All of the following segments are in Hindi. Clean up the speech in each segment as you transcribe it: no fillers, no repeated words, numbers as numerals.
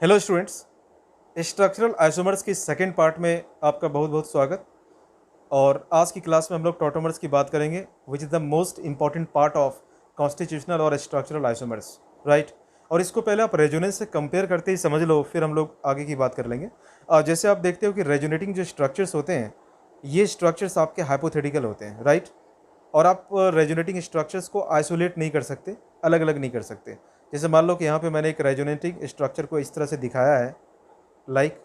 हेलो स्टूडेंट्स, स्ट्रक्चरल आइसोमर्स की सेकेंड पार्ट में आपका बहुत बहुत स्वागत। और आज की क्लास में हम लोग टॉटोमर्स की बात करेंगे, which is the most important part of constitutional और स्ट्रक्चरल आइसोमर्स, राइट। और इसको पहले आप रेजोनेंस से कंपेयर करते ही समझ लो, फिर हम लोग आगे की बात कर लेंगे। जैसे आप देखते हो कि रेजोनेटिंग जो स्ट्रक्चर्स होते हैं, ये स्ट्रक्चर्स आपके हाइपोथेटिकल होते हैं, राइट। और आप रेजोनेटिंग स्ट्रक्चर्स को आइसोलेट नहीं कर सकते, अलग अलग नहीं कर सकते। जैसे मान लो कि यहाँ पे मैंने एक रेजोनेटिंग स्ट्रक्चर को इस तरह से दिखाया है, लाइक,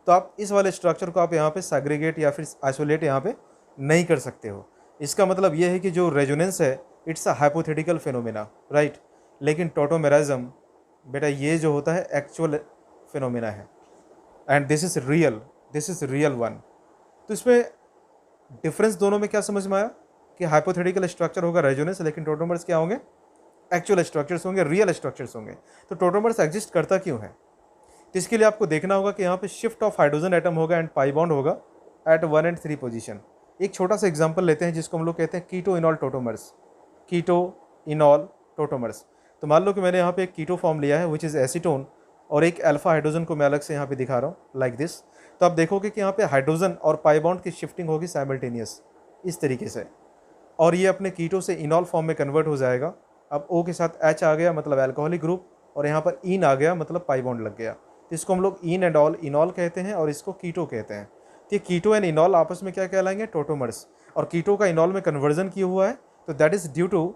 तो आप इस वाले स्ट्रक्चर को आप यहाँ पे सेग्रीगेट या फिर आइसोलेट यहाँ पे नहीं कर सकते हो। इसका मतलब ये है कि जो रेजोनेंस है, it's a hypothetical phenomena, right. लेकिन टोटोमेराइज्म, बेटा, ये जो होता है एक्चुअल फिनोमेना है, and this is real one. तो इसमें डिफरेंस दोनों में क्या समझ में आया कि हाइपोथेटिकल स्ट्रक्चर होगा रेजोनेंस, लेकिन टोटोमर्स क्या होंगे? एक्चुअल स्ट्रक्चर्स होंगे, रियल स्ट्रक्चर्स होंगे। तो टोटोमर्स एग्जिस्ट करता क्यों है? तो इसके लिए आपको देखना होगा कि यहाँ पे शिफ्ट ऑफ हाइड्रोजन एटम होगा एंड पाई बॉन्ड होगा एट 1 and 3 पोजीशन। एक छोटा सा एग्जांपल लेते हैं जिसको हम लोग कहते हैं कीटो इनॉल टोटोमर्स। कीटो इनॉल टोटोमर्स। तो मान लो कि मैंने यहाँ पे एक कीटो फॉर्म लिया है विच इज़ एसीटोन, और एक अल्फा हाइड्रोजन को मैं अलग से यहाँ पे दिखा रहा हूँ लाइक दिस। तो आप देखोगे कि यहाँ पे हाइड्रोजन और पाई बॉन्ड की शिफ्टिंग होगी साइमल्टेनियस इस तरीके से, और ये अपने कीटो से इनॉल फॉर्म में कन्वर्ट हो जाएगा। अब O के साथ H आ गया मतलब अल्कोहलिक ग्रुप, और यहाँ पर इन आ गया मतलब पाई बॉन्ड लग गया। तो इसको हम लोग इन एंड ऑल इनॉल कहते हैं और इसको कीटो कहते हैं। तो ये कीटो एंड इनॉल आपस में क्या कहलाएंगे? टोटोमर्स। और कीटो का इनॉल में कन्वर्जन किया हुआ है, तो that is due to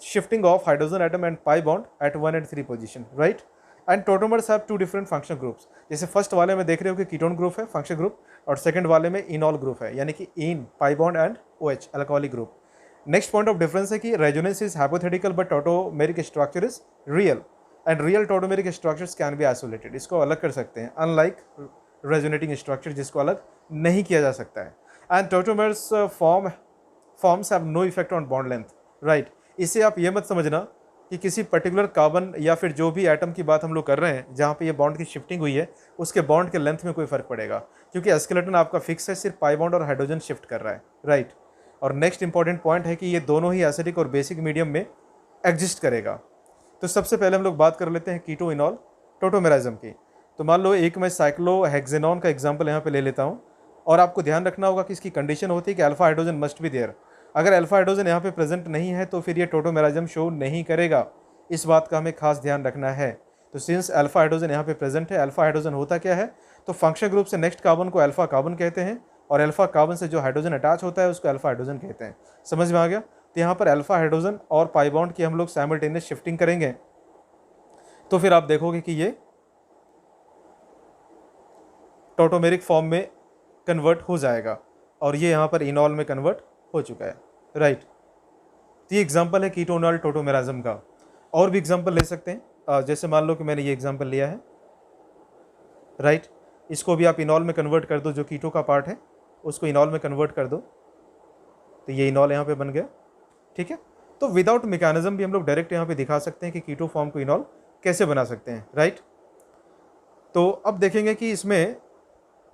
shifting of hydrogen atom and pi bond at 1 and 3 position, right. And tautomers have two different function groups. जैसे फर्स्ट वाले में देख रहे हो कि कीटोन ग्रुप है, फंक्शन ग्रुप, और सेकंड वाले में इनॉल ग्रुप है, यानी कि इन, pi bond and OH, alcoholic group. Next point of difference है कि resonance is hypothetical but tautomeric structure is real, and real tautomeric structures can be isolated. इसको अलग कर सकते हैं, अनलाइक रेजोनेटिंग स्ट्रक्चर जिसको अलग नहीं किया जा सकता है। And tautomers forms have no effect on bond length, right. इससे आप ये मत समझना कि किसी पर्टिकुलर कार्बन या फिर जो भी एटम की बात हम लोग कर रहे हैं जहाँ पे ये बॉन्ड की शिफ्टिंग हुई है, उसके बॉन्ड के लेंथ में कोई फर्क पड़ेगा, क्योंकि स्केलेटन आपका फिक्स है, सिर्फ पाई बॉन्ड और हाइड्रोजन शिफ्ट कर रहा है, राइट। और नेक्स्ट इंपॉर्टेंट पॉइंट है कि ये दोनों ही एसिडिक और बेसिक मीडियम में एग्जिस्ट करेगा। तो सबसे पहले हम लोग बात कर लेते हैं कीटो इनॉल टोटोमेराइज्म की। तो मान लो एक मैं साइक्लोहेक्सेनॉन का एग्जांपल यहाँ पे ले लेता हूँ, और आपको ध्यान रखना होगा कि इसकी कंडीशन होती है कि alpha hydrogen must be there. अगर अल्फा हाइड्रोजन यहाँ पे प्रेजेंट नहीं है तो फिर ये टोटोमेराइज्म शो नहीं करेगा। इस बात का हमें खास ध्यान रखना है। तो सिंस अल्फा हाइड्रोजन यहाँ पे प्रेजेंट है, अल्फा हाइड्रोजन होता क्या है? तो फंक्शन ग्रुप से नेक्स्ट कार्बन को अल्फा कार्बन कहते हैं, और अल्फा कार्बन से जो हाइड्रोजन अटैच होता है उसको अल्फा हाइड्रोजन कहते हैं। समझ में आ गया? तो यहाँ पर अल्फा हाइड्रोजन और पाई बॉन्ड की हम लोग साइमल्टेनियस शिफ्टिंग करेंगे, तो फिर आप देखोगे कि ये टोटोमेरिक फॉर्म में कन्वर्ट हो जाएगा, और ये यहाँ पर इनॉल में कन्वर्ट हो चुका है, राइट। तो ये एग्जाम्पल है कीटोनॉल टोटोमेराइज्म का। और भी एग्जाम्पल ले सकते हैं, जैसे मान लो कि मैंने ये एग्जाम्पल लिया है, राइट। इसको भी आप इनॉल में कन्वर्ट कर दो, जो कीटो का पार्ट है उसको इनॉल में कन्वर्ट कर दो, तो ये इनॉल यहाँ पे बन गया, ठीक है। तो विदाउट मैकेनिज्म भी हम लोग डायरेक्ट यहाँ पे दिखा सकते हैं कि कीटो फॉर्म को इनॉल कैसे बना सकते हैं, राइट। तो अब देखेंगे कि इसमें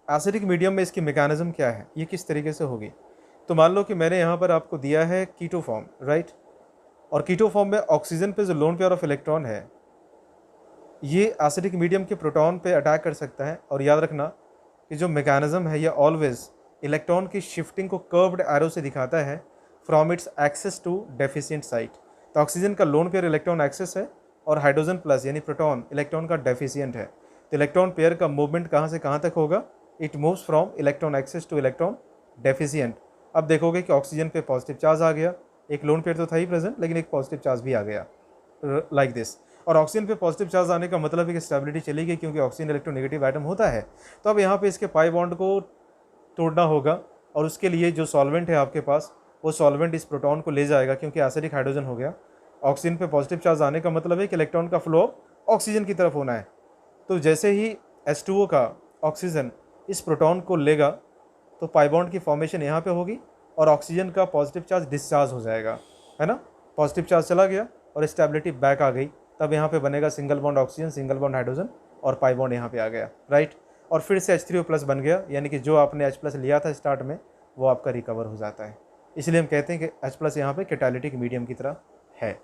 एसिडिक मीडियम में इसकी मैकेनिज्म क्या है, ये किस तरीके से होगी। तो मान लो कि मैंने यहाँ पर आपको दिया है कीटो फॉर्म, राइट। और कीटो फॉर्म में ऑक्सीजन पे जो लोन पेयर ऑफ इलेक्ट्रॉन है, ये एसिडिक मीडियम के प्रोटॉन पे अटैक कर सकता है। और याद रखना कि जो मैकेनिज्म है ये ऑलवेज इलेक्ट्रॉन की शिफ्टिंग को कर्व्ड एरो से दिखाता है from its excess to deficient site. तो ऑक्सीजन का लोन पेयर इलेक्ट्रॉन एक्सेस है, और हाइड्रोजन प्लस यानी प्रोटॉन इलेक्ट्रॉन का डेफिशिएंट है। तो इलेक्ट्रॉन पेयर का मूवमेंट कहाँ से कहाँ तक होगा? It moves from electron excess to electron deficient. अब देखोगे कि ऑक्सीजन पे पॉजिटिव चार्ज आ गया, एक लोन पेयर तो था ही प्रेजेंट, लेकिन एक पॉजिटिव चार्ज भी आ गया, लाइक दिस। और ऑक्सीजन पे पॉजिटिव चार्ज आने का मतलब है कि स्टेबिलिटी चली गई, क्योंकि ऑक्सीजन इलेक्ट्रोनेगेटिव एटम होता है। तो अब यहाँ पे इसके पाई बॉन्ड को तोड़ना होगा, और उसके लिए जो सॉल्वेंट है आपके पास, वो सॉल्वेंट इस प्रोटॉन को ले जाएगा, क्योंकि एसिडिक हाइड्रोजन हो गया। ऑक्सीजन पे पॉजिटिव चार्ज आने का मतलब है कि इलेक्ट्रॉन का फ्लो ऑक्सीजन की तरफ होना है। तो जैसे ही H2O का ऑक्सीजन इस प्रोटॉन को लेगा, तो पाई बॉन्ड की फॉर्मेशन यहाँ पे होगी, और ऑक्सीजन का पॉजिटिव चार्ज डिस्चार्ज हो जाएगा, है ना। पॉजिटिव चार्ज चला गया और स्टेबिलिटी बैक आ गई, तब यहाँ पे बनेगा single bond oxygen, single bond hydrogen, और पाई बॉन्ड यहाँ पे आ गया, राइट। और फिर से H3O+ बन गया, यानी कि जो आपने H+ लिया था स्टार्ट में वो आपका रिकवर हो जाता है। इसलिए हम कहते हैं कि H+ यहाँ पे कैटालिटिक मीडियम की तरह है।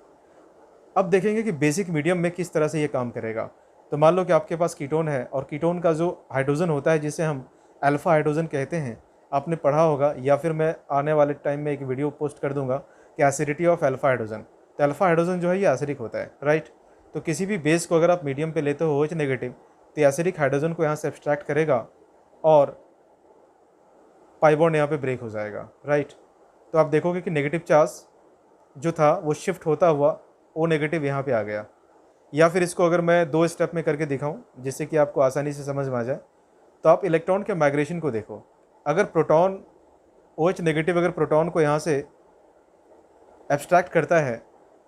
अब देखेंगे कि बेसिक मीडियम में किस तरह से ये काम करेगा। तो मान लो कि आपके पास कीटोन है और कीटोन का जो हाइड्रोजन होता है जिसे हम अल्फ़ा हाइड्रोजन कहते हैं, आपने पढ़ा होगा या फिर मैं आने वाले टाइम में एक वीडियो पोस्ट कर दूंगा कि एसिडिटी ऑफ अल्फ़ा हाइड्रोजन। तो अल्फ़ा हाइड्रोजन जो है ये एसिडिक होता है, राइट। तो किसी भी बेस को अगर आप मीडियम पे लेते हो OH नेगेटिव, तो एसिडिक हाइड्रोजन को यहाँ से एब्स्ट्रैक्ट करेगा और पाई बॉन्ड यहाँ पे ब्रेक हो जाएगा, राइट। तो आप देखोगे कि नेगेटिव चार्ज जो था वो शिफ्ट होता हुआ O नेगेटिव यहाँ पे आ गया। या फिर इसको अगर मैं 2 स्टेप में करके दिखाऊं जिससे कि आपको आसानी से समझ में आ जाए, तो आप इलेक्ट्रॉन के माइग्रेशन को देखो। अगर प्रोटॉन OH नेगेटिव अगर प्रोटॉन को यहाँ से एब्स्ट्रैक्ट करता है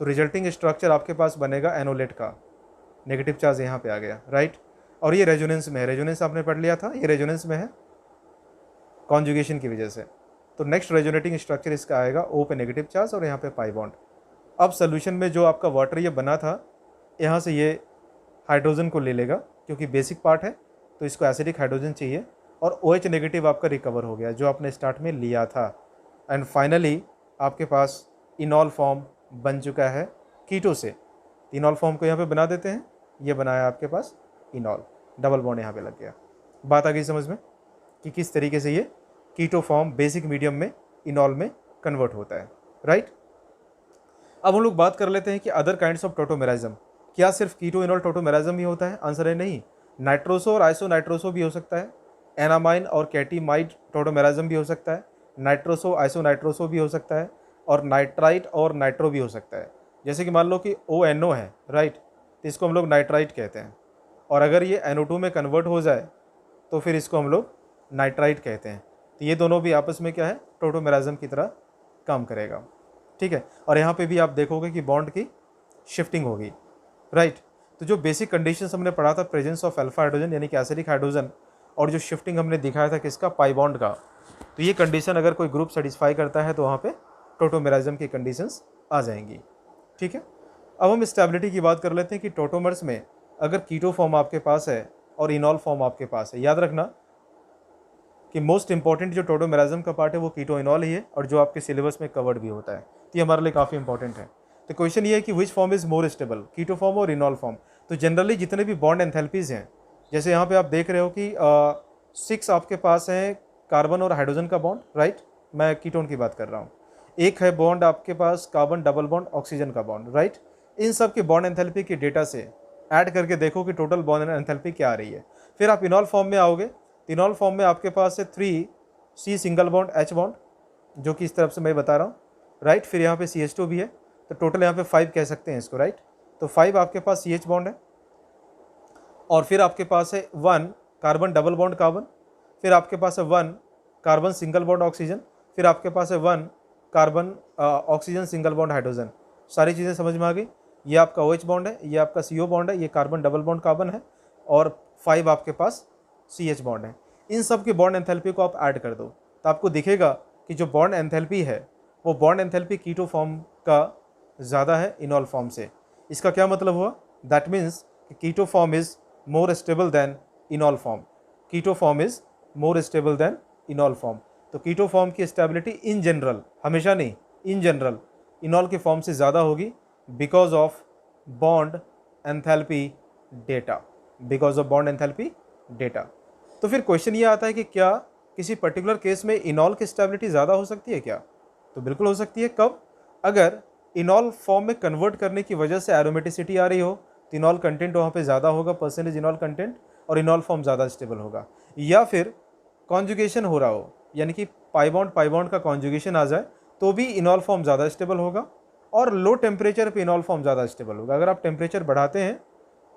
तो रिजल्टिंग स्ट्रक्चर आपके पास बनेगा एनोलेट का, नेगेटिव चार्ज यहाँ पे आ गया, राइट। और ये रेजोनेंस में है, रेजोनेंस आपने पढ़ लिया था, ये रेजोनेंस में है कॉन्जुगेशन की वजह से। तो नेक्स्ट रेजोनेटिंग स्ट्रक्चर इसका आएगा O पे नेगेटिव चार्ज और यहाँ पे पाई बॉन्ड। अब सोल्यूशन में जो आपका वाटर ये बना था, यहाँ से ये हाइड्रोजन को ले लेगा क्योंकि बेसिक पार्ट है, तो इसको एसिडिक हाइड्रोजन चाहिए और OH नेगेटिव आपका रिकवर हो गया जो आपने स्टार्ट में लिया था। एंड फाइनली आपके पास इनॉल फॉर्म बन चुका है कीटो से। इनॉल फॉर्म को यहाँ पे बना देते हैं, ये बनाया आपके पास इनॉल, डबल बॉन्ड यहाँ पे लग गया। बात आ गई समझ में कि किस तरीके से ये कीटो फॉर्म बेसिक मीडियम में इनॉल में कन्वर्ट होता है, राइट। अब हम लोग बात कर लेते हैं कि अदर काइंड्स ऑफ टोटोमेराइज्म, क्या सिर्फ कीटो इनॉल टोटोमेराइज्म ही होता है? आंसर है नहीं, नाइट्रोसो और आइसोनाइट्रोसो भी हो सकता है, एनामाइन और कैटीमाइड टोटोमेराइज्म भी हो सकता है, नाइट्रोसो आइसोनाइट्रोसो भी हो सकता है, और नाइट्राइट और नाइट्रो भी हो सकता है। जैसे कि मान लो कि ONO है, राइट, तो इसको हम लोग नाइट्राइट कहते हैं, और अगर ये NO2 में कन्वर्ट हो जाए तो फिर इसको हम लोग नाइट्राइट कहते हैं। तो ये दोनों भी आपस में क्या है, टोटोमेराइज्म की तरह काम करेगा, ठीक है। और यहाँ पे भी आप देखोगे कि बॉन्ड की शिफ्टिंग होगी, राइट। तो जो बेसिक कंडीशंस हमने पढ़ा था, प्रेजेंस ऑफ अल्फा हाइड्रोजन यानी कि एसिडिक हाइड्रोजन, और जो शिफ्टिंग हमने दिखाया था किसका, पाई बॉन्ड का, तो ये कंडीशन अगर कोई ग्रुप सेटिस्फाई करता है तो वहाँ पे टोटोमेराइज्म की कंडीशंस आ जाएंगी, ठीक है। अब हम स्टेबिलिटी की बात कर लेते हैं कि टोटोमर्स में अगर कीटो फॉर्म आपके पास है और इनॉल फॉर्म आपके पास है, याद रखना कि मोस्ट इंपॉर्टेंट जो टोटोमेराइज्म का पार्ट है वो कीटो इनॉल ही है और जो आपके सिलेबस में कवर्ड भी होता है, तो ये हमारे लिए काफ़ी इंपॉर्टेंट है। तो क्वेश्चन ये है कि which form is more stable, keto form और इनॉल फॉर्म। तो जनरली जितने भी बॉन्ड एंथैल्पीज हैं, जैसे यहाँ पे आप देख रहे हो कि 6 आपके पास हैं कार्बन और हाइड्रोजन का बॉन्ड, राइट, मैं कीटोन की बात कर रहा हूँ। एक है बॉन्ड आपके पास कार्बन डबल बॉन्ड ऑक्सीजन का बॉन्ड, राइट। इन सब के बॉन्ड एंथैल्पी के डेटा से ऐड करके देखो कि टोटल बॉन्ड एंथैल्पी क्या आ रही है। फिर आप इनॉल फॉर्म में आओगे, इनॉल फॉर्म में आपके पास है 3C single bond H bond, जो कि इस तरफ से मैं बता रहा हूँ, राइट। फिर यहाँ पे CH2 भी है, तो टोटल यहाँ पे 5 कह सकते हैं इसको, राइट। तो 5 आपके पास CH बॉन्ड है, और फिर आपके पास है 1 कार्बन डबल बॉन्ड कार्बन, फिर आपके पास है 1 कार्बन सिंगल बॉन्ड ऑक्सीजन, फिर आपके पास है 1 carbon oxygen single bond hydrogen. सारी चीज़ें समझ में आ गई। ये आपका OH बॉन्ड है, ये आपका CO बॉन्ड है, ये कार्बन डबल बॉन्ड कार्बन है, और 5 आपके पास CH बॉन्ड है। इन सब के बॉन्ड एंथैल्पी को आप ऐड कर दो तो आपको दिखेगा कि जो बॉन्ड एंथैल्पी है वो बॉन्ड एंथैल्पी कीटो फॉर्म का ज़्यादा है इनॉल फॉर्म से। इसका क्या मतलब हुआ, that means keto form is more stable than enol form, keto form is more stable than enol form. तो कीटो फॉर्म की स्टेबिलिटी इन जनरल, हमेशा नहीं, इन जनरल इनॉल के फॉर्म से ज़्यादा होगी because of bond enthalpy data, because of bond enthalpy data. तो फिर क्वेश्चन ये आता है कि क्या किसी पर्टिकुलर केस में इनॉल की स्टेबिलिटी ज़्यादा हो सकती है क्या? तो बिल्कुल हो सकती है। कब? अगर इनॉल फॉर्म में कन्वर्ट करने की वजह से एरोमेटिसिटी आ रही हो तो इनॉल कंटेंट वहाँ पे ज़्यादा होगा, परसेंटेज इनॉल कंटेंट, और इनॉल फॉर्म ज़्यादा स्टेबल होगा। या फिर कॉन्जुगेशन हो रहा हो, यानी कि पाई बॉन्ड का कॉन्जुगेशन आ जाए तो भी इनॉल फॉर्म ज़्यादा स्टेबल होगा, और लो टेम्परेचर पे इनॉल फॉर्म ज़्यादा स्टेबल होगा। अगर आप टेम्परेचर बढ़ाते हैं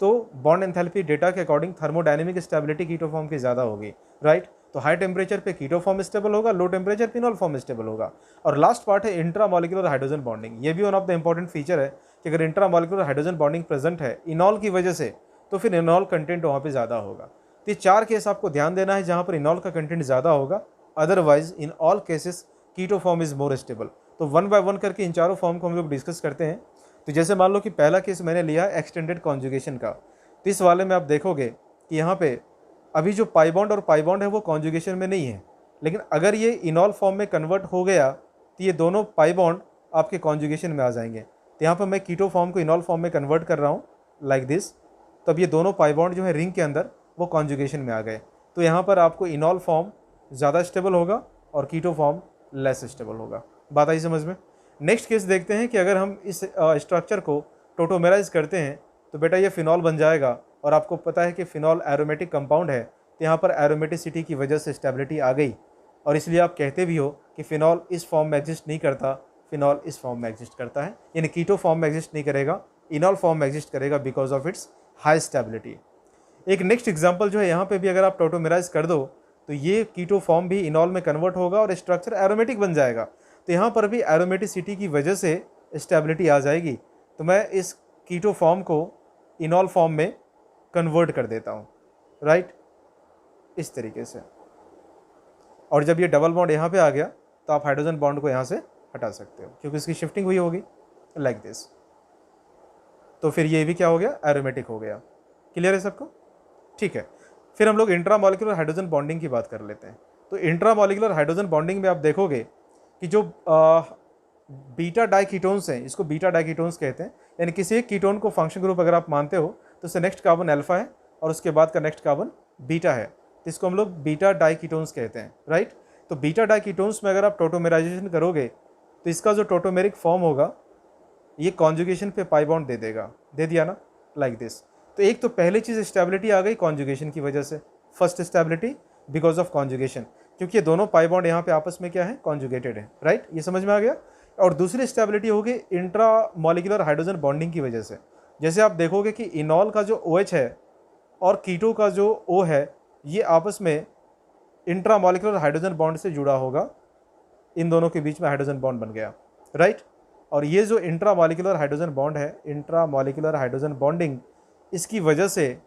तो बॉन्ड एंथैल्पी डेटा के according thermodynamic stability keto form की ज़्यादा होगी, राइट। तो हाई टेम्परेचर पे कीटो फॉर्म स्टेबल होगा, लो टेम्परेचर पे इनॉल फॉर्म स्टेबल होगा। और लास्ट पार्ट है इंट्रामॉलिक्यूलर हाइड्रोजन बॉन्डिंग। ये भी one of the important feature है कि अगर इंट्रामॉलिक्यूलर हाइड्रोजन बॉन्डिंग प्रेजेंट है इनॉल की वजह से तो फिर इनॉल कंटेंट वहाँ पे ज़्यादा होगा। तो ये 4 केस आपको ध्यान देना है जहाँ पर इनॉल का कंटेंट ज़्यादा होगा, otherwise in all cases keto form is more stable. तो 1 बाय 1 करके इन चारों फॉर्म को हम लोग डिस्कस करते हैं। तो जैसे मान लो कि पहला केस मैंने लिया है एक्सटेंडेड कॉन्जुगेशन का, तो इस वाले में आप देखोगे कि यहाँ पे अभी जो पाई बॉन्ड और पाई बॉन्ड है वो कॉन्जुगेशन में नहीं है, लेकिन अगर ये इनॉल फॉर्म में कन्वर्ट हो गया तो ये दोनों पाई बॉन्ड आपके कॉन्जुगेशन में आ जाएंगे। तो यहाँ पर मैं कीटो फॉर्म को इनॉल फॉर्म में कन्वर्ट कर रहा हूँ लाइक दिस, तब ये दोनों पाई बॉन्ड जो है रिंग के अंदर वो कॉन्जुगेशन में आ गए। तो यहाँ पर आपको इनॉल फॉर्म ज़्यादा स्टेबल होगा और कीटो फॉर्म लेस स्टेबल होगा। बात आई समझ में। नेक्स्ट केस देखते हैं कि अगर हम इस स्ट्रक्चर को टोटोमेराइज करते हैं तो बेटा ये फिनॉल बन जाएगा, और आपको पता है कि फिनॉल एरोमेटिक कंपाउंड है, तो यहाँ पर एरोमेटिसिटी की वजह से स्टेबिलिटी आ गई, और इसलिए आप कहते भी हो कि फिनॉल इस फॉर्म में एग्जिस्ट नहीं करता, फिनॉल इस फॉर्म में एग्जिस्ट करता है। यानी कीटो फॉर्म में एग्जिस्ट नहीं करेगा, इनॉल फॉर्म में एग्जिस्ट करेगा because of its high stability. एक नेक्स्ट एग्जांपल जो है, यहाँ पे भी अगर आप टोटोमेराइज कर दो तो ये कीटो फॉर्म भी इनॉल में कन्वर्ट होगा और स्ट्रक्चर एरोमेटिक बन जाएगा। तो यहाँ पर भी एरोमेटिसिटी की वजह से स्टेबिलिटी आ जाएगी, तो मैं इस कीटो फॉर्म को इनॉल फॉर्म में कन्वर्ट कर देता हूँ, राइट, इस तरीके से। और जब ये डबल बॉन्ड यहाँ पे आ गया तो आप हाइड्रोजन बॉन्ड को यहाँ से हटा सकते हो क्योंकि इसकी शिफ्टिंग हुई होगी लाइक दिस। तो फिर ये भी क्या हो गया, एरोमेटिक हो गया। क्लियर है सबको? ठीक है। फिर हम लोग इंट्रामॉलिक्यूलर हाइड्रोजन बॉन्डिंग की बात कर लेते हैं। तो इंट्रामॉलिक्यूलर हाइड्रोजन बॉन्डिंग में आप देखोगे कि जो बीटा डाइकीटोन्स हैं, इसको बीटा डाइकीटोन्स कहते हैं, यानी किसी एक कीटोन को फंक्शन ग्रुप अगर आप मानते हो तो उससे नेक्स्ट कार्बन अल्फा है और उसके बाद का नेक्स्ट कार्बन बीटा है, तो इसको हम लोग बीटा डाइकीटोन्स कहते हैं, राइट। तो बीटा डाइकीटोन्स में अगर आप टोटोमेराइजेशन करोगे तो इसका जो टोटोमेरिक फॉर्म होगा ये कॉन्जुगेशन पे पाई बॉन्ड दे देगा, दे दिया ना, लाइक दिस। तो एक तो पहली चीज़ स्टेबिलिटी आ गई कॉन्जुगेशन की वजह से, first stability because of conjugation, क्योंकि ये दोनों पाई बॉन्ड यहाँ पे आपस में क्या है, कॉन्जुगेटेड है, राइट, ये समझ में आ गया। और दूसरी स्टेबिलिटी होगी इंट्रा मॉलिक्यूलर हाइड्रोजन बॉन्डिंग की वजह से। जैसे आप देखोगे कि इनॉल का जो OH है और कीटो का जो O है ये आपस में इंट्रा मॉलिक्यूलर हाइड्रोजन बॉन्ड से जुड़ा होगा, इन दोनों के बीच में हाइड्रोजन बॉन्ड बन गया, राइट। और ये जो इंट्रा मॉलिक्यूलर हाइड्रोजन बॉन्ड है, इंट्रा मॉलिक्यूलर हाइड्रोजन बॉन्डिंग, इसकी वजह से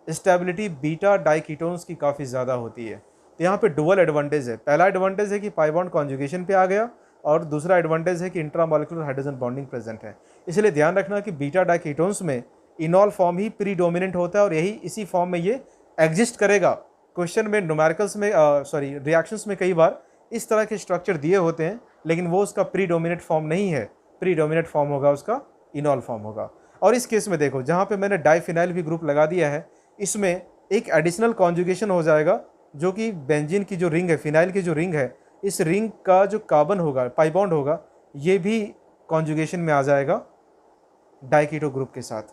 स्टेबिलिटी बीटा डाइकीटोन्स की काफ़ी ज़्यादा होती है। तो यहाँ पे डुअल एडवांटेज है। पहला एडवांटेज है कि पाई बॉन्ड कॉन्जुगेशन पे आ गया, और दूसरा एडवांटेज है कि intra molecular hydrogen bonding present है। इसलिए ध्यान रखना कि बीटा डाइकीटोन्स में इनॉल फॉर्म ही प्रीडोमिनेंट होता है और यही इसी फॉर्म में ये एग्जिस्ट करेगा। क्वेश्चन में न्यूमेरिकल्स में रिएक्शंस में कई बार इस तरह के स्ट्रक्चर दिए होते हैं, लेकिन वो उसका प्रीडोमिनेंट फॉर्म नहीं है, प्रीडोमिनेंट फॉर्म होगा उसका इनॉल फॉर्म होगा। और इस केस में देखो जहाँ पे मैंने डाइफिनाइल भी ग्रुप लगा दिया है, इसमें एक एडिशनल कॉन्जुगेशन हो जाएगा जो कि बेंजीन की जो रिंग है, फिनाइल की जो रिंग है, इस रिंग का जो कार्बन होगा, पाई बॉन्ड होगा, ये भी कॉन्जुगेशन में आ जाएगा डाइकीटो ग्रुप के साथ।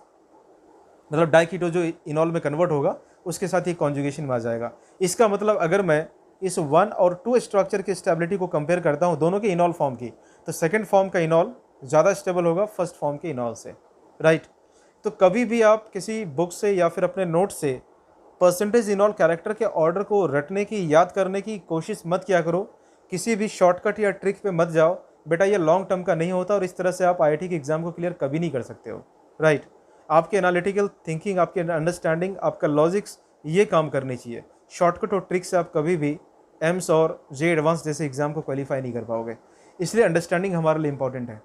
मतलब डाइकीटो जो इनॉल में कन्वर्ट होगा उसके साथ ही कॉन्जुगेशन में आ जाएगा। इसका मतलब अगर मैं इस 1 और 2 स्ट्रक्चर की स्टेबिलिटी को कंपेयर करता हूँ दोनों के इनॉल फॉर्म की, तो सेकंड फॉर्म का इनॉल ज़्यादा स्टेबल होगा फर्स्ट फॉर्म के इनॉल से, राइट। तो कभी भी आप किसी बुक से या फिर अपने नोट से परसेंटेज इनॉल कैरेक्टर के ऑर्डर को रटने की, याद करने की कोशिश मत किया करो। किसी भी शॉर्टकट या ट्रिक पे मत जाओ बेटा, ये लॉन्ग टर्म का नहीं होता और इस तरह से आप IIT के एग्जाम को क्लियर कभी नहीं कर सकते हो, राइट। आपके एनालिटिकल थिंकिंग, आपके अंडरस्टैंडिंग, आपका लॉजिक्स, ये काम करनी चाहिए। शॉर्टकट और ट्रिक से आप कभी भी एम्स और जे एडवांस जैसे एग्जाम को क्वालिफाई नहीं कर पाओगे। इसलिए अंडरस्टैंडिंग हमारे लिए इंपॉर्टेंट है।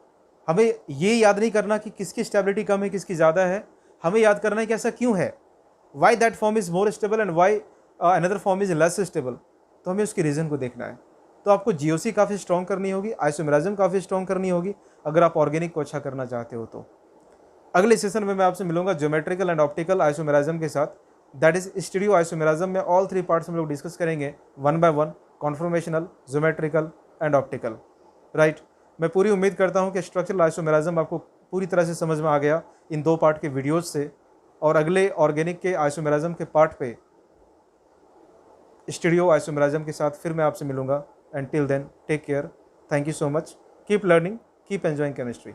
हमें ये याद नहीं करना कि किसकी स्टेबिलिटी कम है, किसकी ज़्यादा है, हमें याद करना है कि ऐसा क्यों है, why that form is more stable and why another form is less stable. तो हमें उसकी रीज़न को देखना है। तो आपको GOC काफ़ी स्ट्रॉन्ग करनी होगी, आइसोमेरिज्म काफ़ी स्ट्रॉन्ग करनी होगी अगर आप ऑर्गेनिक को अच्छा करना चाहते हो। तो अगले सेशन में मैं आपसे मिलूंगा ज्योमेट्रिकल एंड ऑप्टिकल आइसोमेरिज्म के साथ, दैट इज स्टीरियो आइसोमेरिज्म में ऑल 3 पार्ट्स हम लोग डिस्कस करेंगे 1 by 1, conformational, geometrical and optical, right. मैं पूरी उम्मीद करता हूं कि स्ट्रक्चरल आइसोमेरिज्म आपको पूरी तरह से समझ में आ गया इन 2 पार्ट के वीडियोज से, और अगले ऑर्गेनिक के आइसोमेरिज्म के पार्ट पे स्टीरियो आइसोमेरिज्म के साथ फिर मैं आपसे मिलूंगा। And till then take care, thank you so much, keep learning, keep enjoying chemistry.